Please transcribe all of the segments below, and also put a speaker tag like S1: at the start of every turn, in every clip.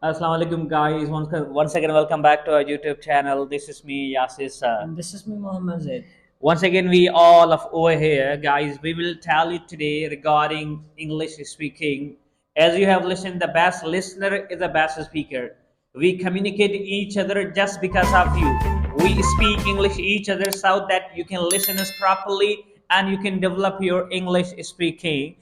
S1: Assalamu alaikum guys. Once again, welcome back to our YouTube channel. This is me, Yasis.
S2: And this is me, Mohammed Zaid.
S1: Once again, we all of over here, guys. We will tell you today regarding English speaking. As you have listened, the best listener is the best speaker. We communicate each other just because of you. We speak English each other so that you can listen us properly and you can develop your English speaking.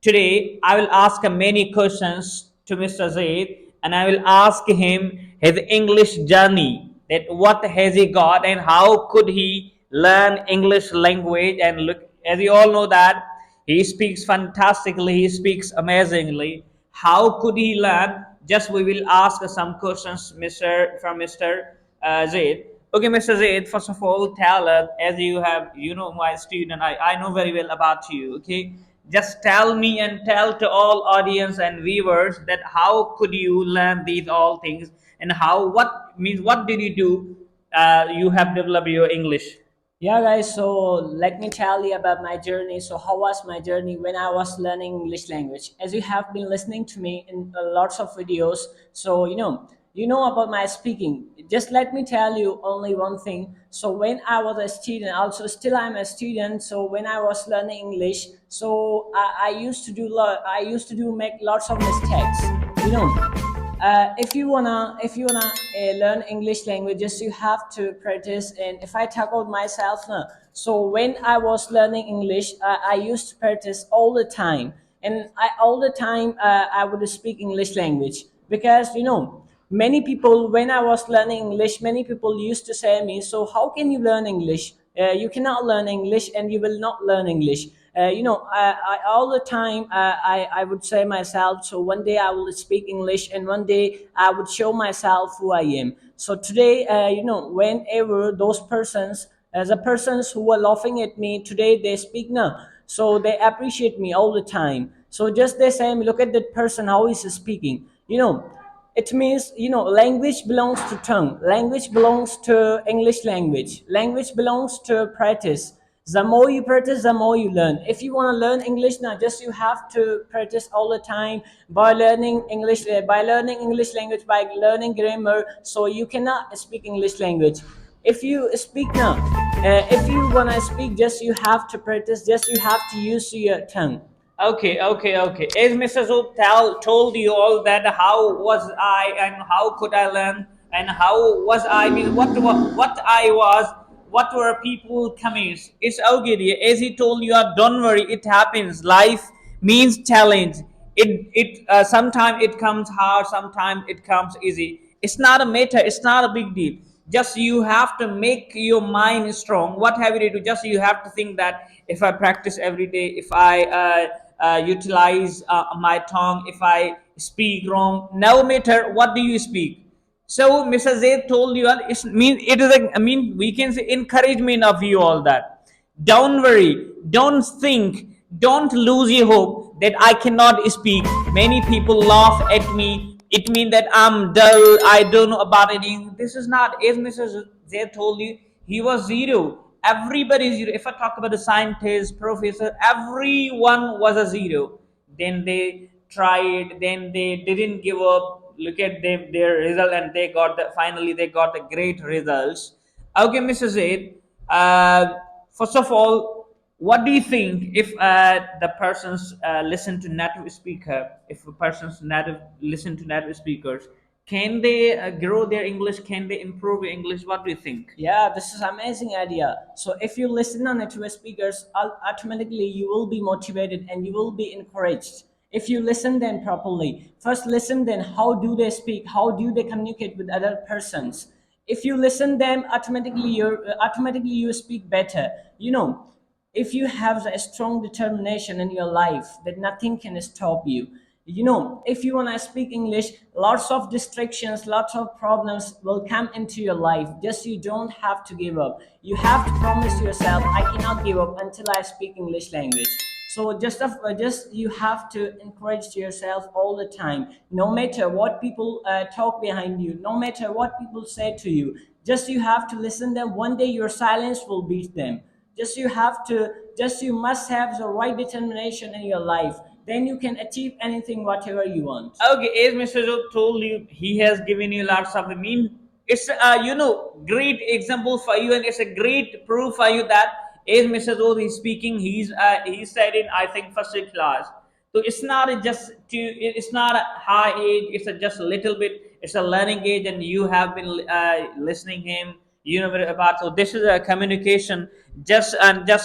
S1: Today, I will ask many questions to Mr. Zaid and I will ask him his English journey, that what has he got and how could he learn English language. And look, as you all know that he speaks fantastically, he speaks amazingly. How could he learn? Just we will ask some questions, Mr. Zaid. Okay, Mr. Zaid, first of all, tell us, as you know my student, I know very well about you, okay? Just tell me and tell to all audience and viewers that how could you learn these all things and what did you do you have developed your English.
S2: Yeah, guys, so let me tell you about my journey. So, how was my journey when I was learning English language? As you have been listening to me in lots of videos, so you know about my speaking. Just let me tell you only one thing. So, when I was a student, also still I'm a student. So, when I was learning English, so I used to do make lots of mistakes. You know, if you wanna learn English languages, you have to practice. And if I talk about myself now, so when I was learning English, I used to practice all the time, and all the time I would speak English language because many people, when I was learning English, many people used to say me, so how can you learn English? You cannot learn English and you will not learn English. All the time I would say myself, so one day I will speak English and one day I would show myself who I am. So today, whenever those persons, the persons who were laughing at me today, they speak now. So they appreciate me all the time. So just they say, look at that person, how he's speaking. It means, language belongs to tongue, language belongs to English language, language belongs to practice. The more you practice, the more you learn. If you want to learn English now, just you have to practice all the time by learning English language, by learning grammar, so you cannot speak English language. If you speak now, if you want to speak, just you have to practice, just you have to use your tongue.
S1: Okay. As Mr. Zoop told you all that, how was I and how could I learn and how was I, mean what I was, what were people comments. It's okay, dear. As he told you, don't worry, it happens. Life means challenge. It sometimes it comes hard, sometimes it comes easy. It's not a matter, it's not a big deal. Just you have to make your mind strong. What have you to do? Just you have to think that if I practice every day, if I utilize my tongue, if I speak wrong, no matter what do you speak. So Mr. Zaid told you all, it is a, I mean, we can say encouragement of you all that. Don't worry, don't think, don't lose your hope that I cannot speak. Many people laugh at me. It means that I'm dull, I don't know about anything. This is not, as Mr. Zaid told you, he was zero. Everybody is zero. If I talk about the scientist, professor, everyone was a zero. Then they tried, then they didn't give up. Look at them, their result, and finally they got the great results. Okay, Mr. Zaid. First of all, what do you think if the persons listen to native speaker? If a person's native listen to native speakers, can they grow their English? Can they improve English? What do you think?
S2: Yeah, this is amazing idea. So if you listen on native speakers, automatically you will be motivated and you will be encouraged. If you listen them properly, first listen then how do they speak, how do they communicate with other persons. If you listen them, automatically you speak better. If you have a strong determination in your life, that nothing can stop you. If you want to speak English, lots of distractions, lots of problems will come into your life. Just you don't have to give up. You have to promise yourself, I cannot give up until I speak English language. So just you have to encourage yourself all the time. No matter what people talk behind you, no matter what people say to you, just you have to listen them. One day your silence will beat them. Just you must have the right determination in your life. then you can achieve anything whatever you want.
S1: Okay, as Mr. Job told you, he has given you lots of. I mean, it's great example for you, and it's a great proof for you that as Mr. Job is speaking, he said in I think first class. So it's not a just to it's not a high age. It's a just a little bit. It's a learning age, and you have been listening him. You know about. So this is a communication. Just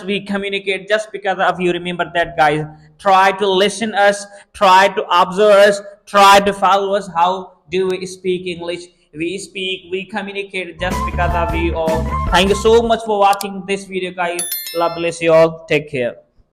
S1: we communicate just because of you. Remember that, guys. Try to listen us. Try to observe us. Try to follow us. How do we speak English? We speak. We communicate just because of you all. Thank you so much for watching this video, guys. God bless you all. Take care.